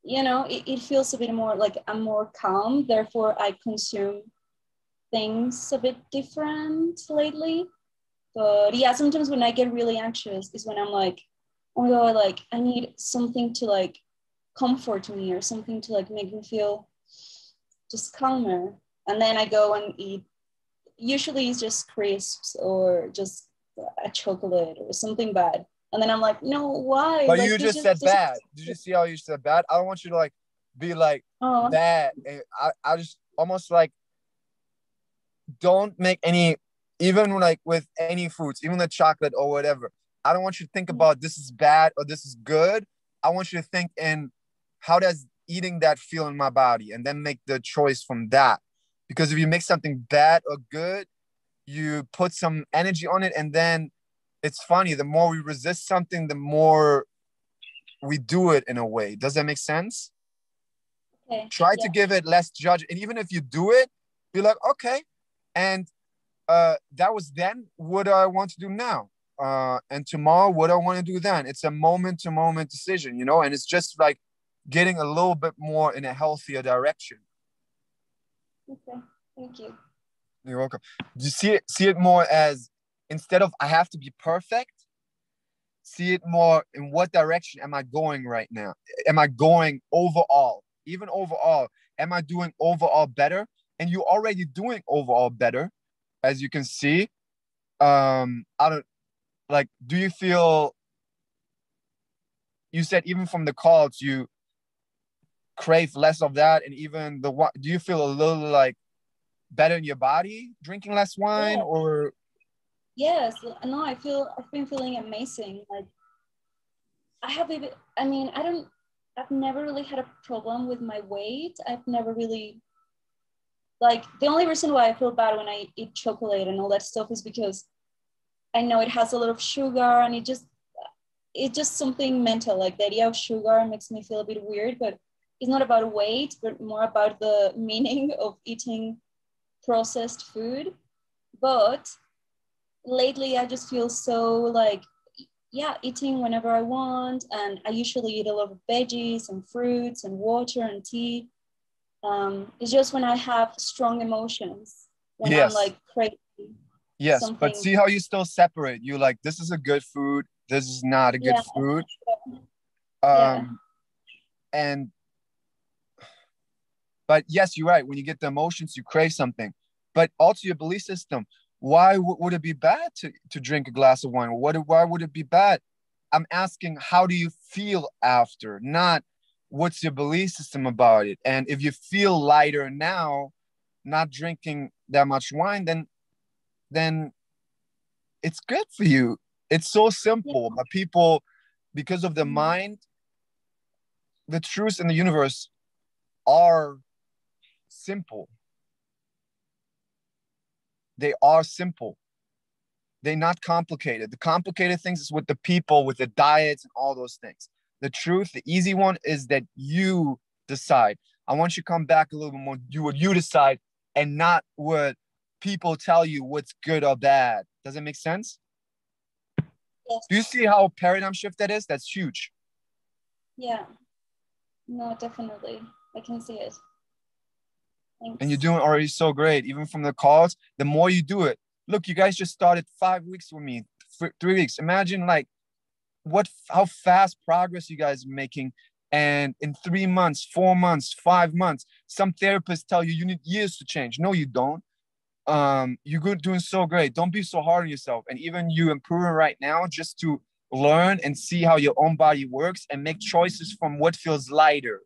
you know, it feels a bit more like I'm more calm. Therefore, I consume things a bit different lately. But yeah, sometimes when I get really anxious is when I'm like, oh my God, like I need something to like comfort me or something to like make me feel just calmer. And then I go and eat. Usually it's just crisps or just a chocolate or something bad. And then I'm like, no, why? But like, you just said bad. Did you see how you said bad? I don't want you to like be like bad. I just almost like don't make any, even like with any foods, even the chocolate or whatever. I don't want you to think about this is bad or this is good. I want you to think in how does eating that feel in my body, and then make the choice from that. Because if you make something bad or good, you put some energy on it, and then it's funny. The more we resist something, the more we do it in a way. Does that make sense? Okay. Try to give it less judge. And even if you do it, be like, okay. And that was then. What do I want to do now? And tomorrow, what do I want to do then? It's a moment to moment decision, you know? And it's just like getting a little bit more in a healthier direction. Okay, thank you. You're welcome. You see it more as, instead of I have to be perfect, see it more in what direction am I going right now? Am I going overall? Even overall, am I doing overall better? And you're already doing overall better, as you can see. I don't like, do you feel, you said even from the calls, you crave less of that, and even do you feel a little like better in your body drinking less wine? Or yes, no, I've been feeling amazing. Like I've never really had a problem with my weight. I've never really, like, the only reason why I feel bad when I eat chocolate and all that stuff is because I know it has a lot of sugar, and it's just something mental. Like the idea of sugar makes me feel a bit weird, but it's not about weight, but more about the meaning of eating processed food. But lately I just feel so like, yeah, eating whenever I want. And I usually eat a lot of veggies and fruits and water and tea. It's just when I have strong emotions, when I'm like crazy. Yes, something. But see how you still separate. You like, this is a good food, this is not a good food. And but yes, you're right. When you get the emotions, you crave something. But also your belief system. Why would it be bad to drink a glass of wine? Why would it be bad? I'm asking, how do you feel after? Not what's your belief system about it. And if you feel lighter now, not drinking that much wine, then it's good for you. It's so simple. But people, because of the mind, the truths in the universe are simple. They are simple. They're not complicated. The complicated things is with the people, with the diets and all those things. The truth, the easy one, is that you decide. I want you to come back a little bit more. What you decide, and not what people tell you what's good or bad. Does it make sense? Yes. Do you see how paradigm shift that is? That's huge. Yeah. No, definitely. I can see it. Thanks. And you're doing already so great. Even from the calls, the more you do it. Look, you guys just started 5 weeks with me, 3 weeks. Imagine like how fast progress you guys are making. And in 3 months, 4 months, 5 months, some therapists tell you need years to change. No, you don't. You're good, doing so great. Don't be so hard on yourself. And even you improving right now, just to learn and see how your own body works and make choices from what feels lighter.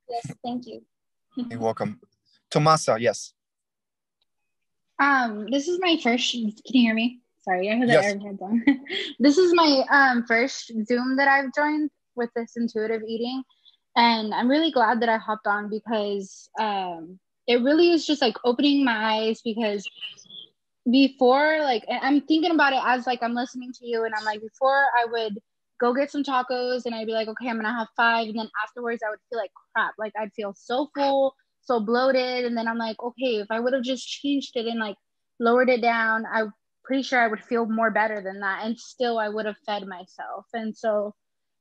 Yes, thank you. You're welcome. Tomasa, yes. This is my first. Can you hear me? Sorry, I had the Yes. AirPods on. This is my first Zoom that I've joined with this intuitive eating, and I'm really glad that I hopped on because it really is just like opening my eyes. Because before, like, I'm thinking about it as like I'm listening to you, and I'm like, before I would go get some tacos and I'd be like, okay, I'm gonna have 5, and then afterwards I would feel like crap. Like I'd feel so full, so bloated, and then I'm like, okay, if I would have just changed it and like lowered it down, I'm pretty sure I would feel more better than that, and still I would have fed myself. And so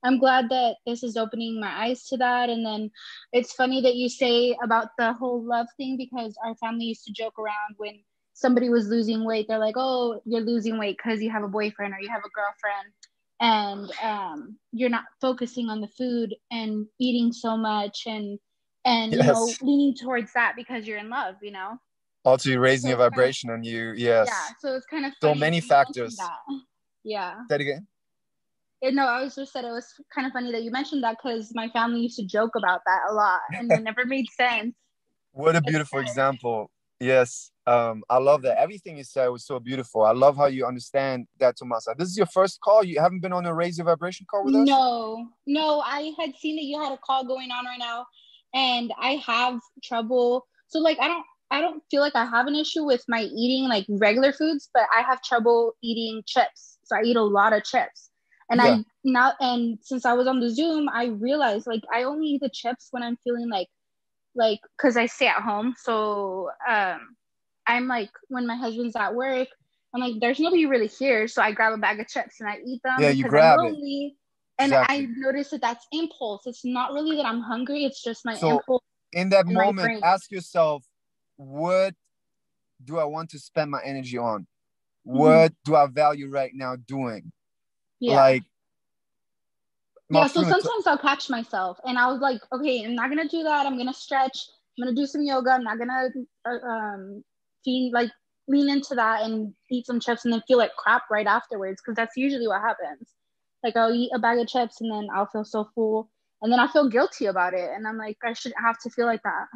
I'm glad that this is opening my eyes to that. And then it's funny that you say about the whole love thing, because our family used to joke around when somebody was losing weight. They're like, oh, you're losing weight because you have a boyfriend or you have a girlfriend, and you're not focusing on the food and eating so much, and Yes. you know, leaning towards that because you're in love, you know. Also, you're raising So your vibration and you, yes. Yeah, so it's kind of So funny many that you mentioned factors. that. Yeah. Say it again. No, I was just said it was kind of funny that you mentioned that, because my family used to joke about that a lot, and it never made sense. What a beautiful example. Yes. I love that. Everything you said was so beautiful. I love how you understand that, Tomasa. This is your first call? You haven't been on a Raise Your Vibration call with us? No, I had seen that you had a call going on right now, and I have trouble. So like I don't feel like I have an issue with my eating like regular foods, but I have trouble eating chips. So I eat a lot of chips. And Yeah. and since I was on the Zoom, I realized like I only eat the chips when I'm feeling like because I stay at home. So I'm like, when my husband's at work, I'm like, there's nobody really here, so I grab a bag of chips and I eat them, Yeah, you because grab I'm it. lonely. And Exactly. I noticed that that's impulse. It's not really that I'm hungry. It's just my So impulse in that in my moment, brain. ask yourself, what do I want to spend my energy on? What do I value right now doing? Yeah. Like, yeah, so sometimes I'll catch myself and I was like, okay, I'm not gonna do that. I'm gonna stretch. I'm gonna do some yoga. I'm not gonna lean into that and eat some chips and then feel like crap right afterwards, because that's usually what happens. Like I'll eat a bag of chips and then I'll feel so full, and then I feel guilty about it, and I'm like, I shouldn't have to feel like that.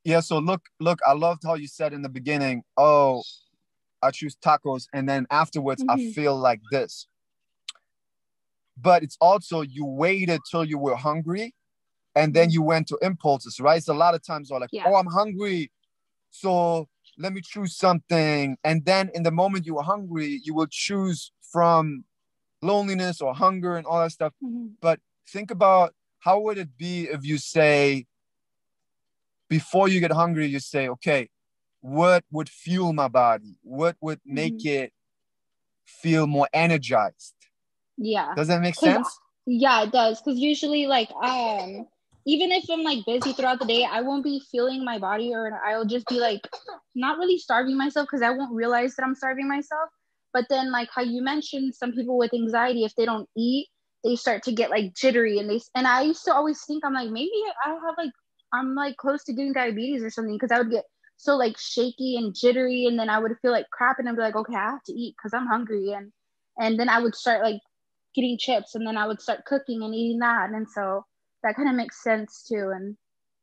Yeah, so look, I loved how you said in the beginning, oh, I choose tacos, and then afterwards I feel like this. But it's also, you waited till you were hungry, and then you went to impulses, right? It's a lot of times are like, oh, I'm hungry, so let me choose something. And then in the moment you were hungry, you will choose from loneliness or hunger and all that stuff. But think about, how would it be if you say, before you get hungry, you say, okay, what would fuel my body? What would make it feel more energized? Yeah. Does that make sense? Yeah, it does. Because usually, like, even if I'm like busy throughout the day, I won't be feeling my body, or I'll just be like not really starving myself, because I won't realize that I'm starving myself. But then, like how you mentioned, some people with anxiety, if they don't eat, they start to get like jittery, and I used to always think, I'm like, maybe I'm like close to getting diabetes or something, because I would get so like shaky and jittery, and then I would feel like crap, and I'd be like, okay, I have to eat because I'm hungry, and then I would start like getting chips, and then I would start cooking and eating that, and so that kind of makes sense too. And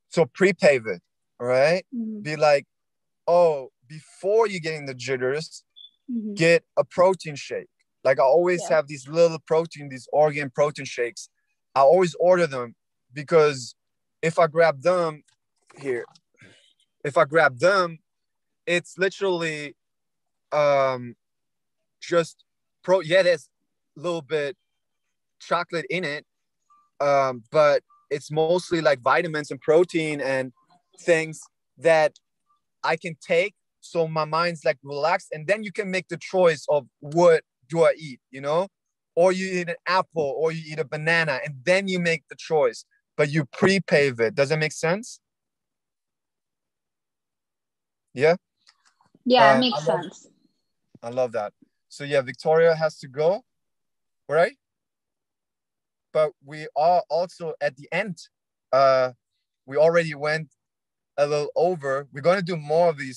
so prepave it, right? Be like, oh, before you getting the jitters, get a protein shake. Like I always have these little protein, these organ protein shakes. I always order them, because if I grab them here, it's literally just there's a little bit chocolate in it, but it's mostly like vitamins and protein and things that I can take so my mind's like relaxed, and then you can make the choice of what do I eat, you know, or you eat an apple or you eat a banana, and then you make the choice, but you pre-pave it. Does that make sense? Yeah. Yeah, it makes sense. I love that. So yeah, Victoria has to go, right? But we are also at the end. We already went a little over. We're going to do more of these